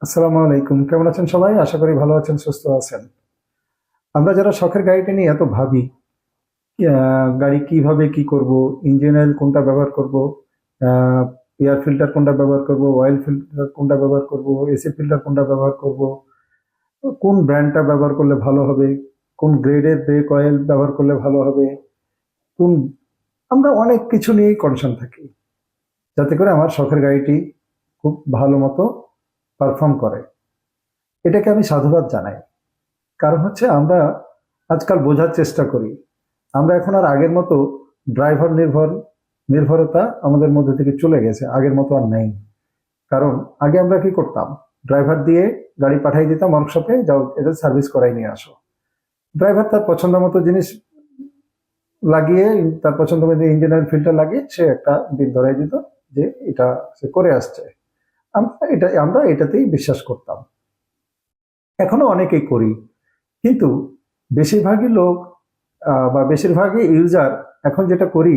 আসসালামু আলাইকুম। কেমন আছেন সবাই? আশা করি ভালো আছেন, সুস্থ আছেন। আমরা যারা শখের গাড়িটা নিয়ে এত ভাবি, গাড়ি কিভাবে কি করব, ইঞ্জিন অয়েল কোনটা ব্যবহার করব, এয়ার ফিল্টার কোনটা ব্যবহার করব, অয়েল ফিল্টার কোনটা ব্যবহার করব, এসি ফিল্টার কোনটা ব্যবহার করব, কোন ব্র্যান্ডটা ব্যবহার করলে ভালো হবে, কোন গ্রেডের ব্রেক অয়েল ব্যবহার করলে ভালো হবে, কোন আমরা অনেক কিছু নিয়েই কনসার্ন থাকি, যাতে করে আমার শখের গাড়িটি খুব ভালো মতো পারফর্ম করে। এটাকে আমি সাধুবাদ জানাই। কারণ হচ্ছে আমরা আজকাল বোঝার চেষ্টা করি। আমরা এখন আর আগের মতো ড্রাইভার নির্ভরতা আমাদের মধ্যে থেকে চলে গেছে, আগের মতো আর নেই। কারণ আগে আমরা কি করতাম, ড্রাইভার দিয়ে গাড়ি পাঠিয়ে দিতাম ওয়ার্কশপে, যাও এটা সার্ভিস করাই নিয়ে আসো। ড্রাইভার তার পছন্দ মতো জিনিস লাগিয়ে, তার পছন্দ মতো ইঞ্জিনের ফিল্টার লাগিয়ে সে একটা বিল ধরাই দিত যে এটা সে করে আসছে। আমরা এটাতেই বিশ্বাস করতাম, এখনো অনেকেই করি। কিন্তু বেশিরভাগই লোক বা বেশিরভাগই ইউজার এখন যেটা করি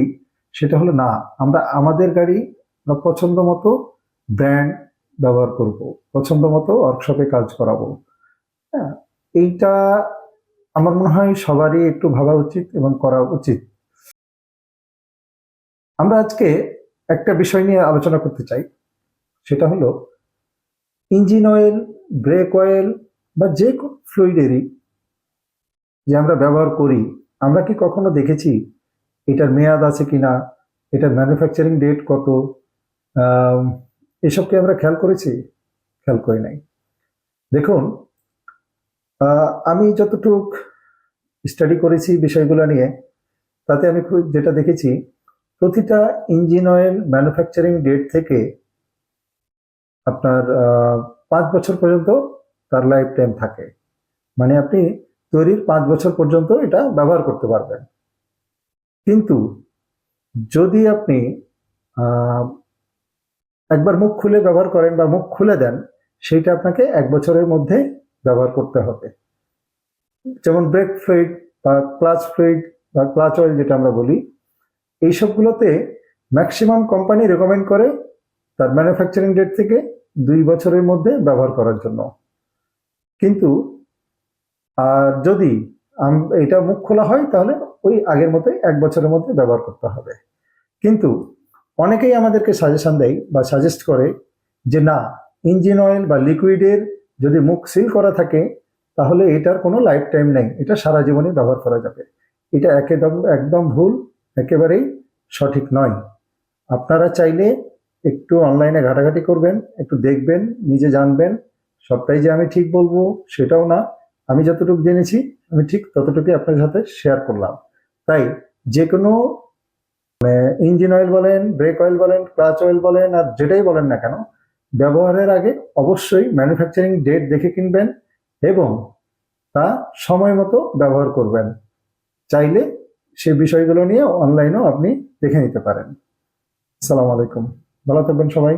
সেটা হলো, না, আমরা আমাদের গাড়ি আমরা পছন্দ মতো ব্র্যান্ড ব্যবহার করব, পছন্দ মতো ওয়ার্কশপে কাজ করাবো। হ্যাঁ, এইটা আমার মনে হয় সবারই একটু ভাবা উচিত এবং করা উচিত। আমরা আজকে একটা বিষয় নিয়ে আলোচনা করতে চাই, সেটা হলো ইঞ্জিন অয়েল, ব্রেক অয়েল বা যে কোনো ফ্লুইডেরই যে আমরা ব্যবহার করি, আমরা কি কখনো দেখেছি এটার মেয়াদ আছে কিনা, এটার ম্যানুফ্যাকচারিং ডেট কত, আম, এসব কি আমরা খেয়াল করেছি? খেয়াল করি নাই। দেখুন, আমি যতটুক স্টাডি করেছি বিষয়গুলো নিয়ে, তাতে আমি খুব যেটা দেখেছি, প্রতিটা ইঞ্জিন অয়েল ম্যানুফ্যাকচারিং ডেট থেকে আপনার 5 বছর পর্যন্ত তার লাইফ টাইম থাকে। মানে আপনি তৈরির 5 বছর পর্যন্ত এটা ব্যবহার করতে পারবেন। কিন্তু যদি আপনি আহ, একবার মুখ খুলে ব্যবহার করেন বা মুখ খুলে দেন, সেইটা আপনাকে 1 বছরের মধ্যে ব্যবহার করতে হবে। যেমন ব্রেক ফ্লুইড বা ক্লাচ ফ্লুইড বা ক্লাচ অয়েল যেটা আমরা বলি, এইসবগুলোতে ম্যাক্সিমাম কোম্পানি রেকমেন্ড করে তার ম্যানুফ্যাকচারিং ডেট থেকে 2 বছরের মধ্যে ব্যবহার করার জন্য। কিন্তু আর যদি এটা মুখ খোলা হয়, তাহলে ওই আগের মতোই 1 বছরের মধ্যে ব্যবহার করতে হবে। কিন্তু অনেকেই আমাদেরকে সাজেশন দেয় বা সাজেস্ট করে যে না, ইঞ্জিন অয়েল বা লিকুইডের যদি মুখ সিল করা থাকে, তাহলে এটার কোনো লাইফ টাইম নেই, এটা সারা জীবনই ব্যবহার করা যাবে। এটা একদম একদম ভুল, একেবারেই সঠিক নয়। আপনারা চাইলে একটু অনলাইনে ঘাটাঘাটি করবেন, একটু দেখবেন, নিজে জানবেন। সবটাই যে আমি ঠিক বলবো সেটাও না, আমি যতটুকু জেনেছি আমি ঠিক ততটুকুই আপনার সাথে শেয়ার করলাম। তাই যে কোনো ইঞ্জিন অয়েল বলেন, ব্রেক অয়েল বলেন, ক্লাচ অয়েল বলেন, আর যেটাই বলেন না কেন, ব্যবহারের আগে অবশ্যই ম্যানুফ্যাকচারিং ডেট দেখে কিনবেন এবং তা সময় মতো ব্যবহার করবেন। চাইলে সে বিষয়গুলো নিয়ে অনলাইনেও আপনি দেখে নিতে পারেন। আসসালামু আলাইকুম। ভালো থাকবেন সবাই।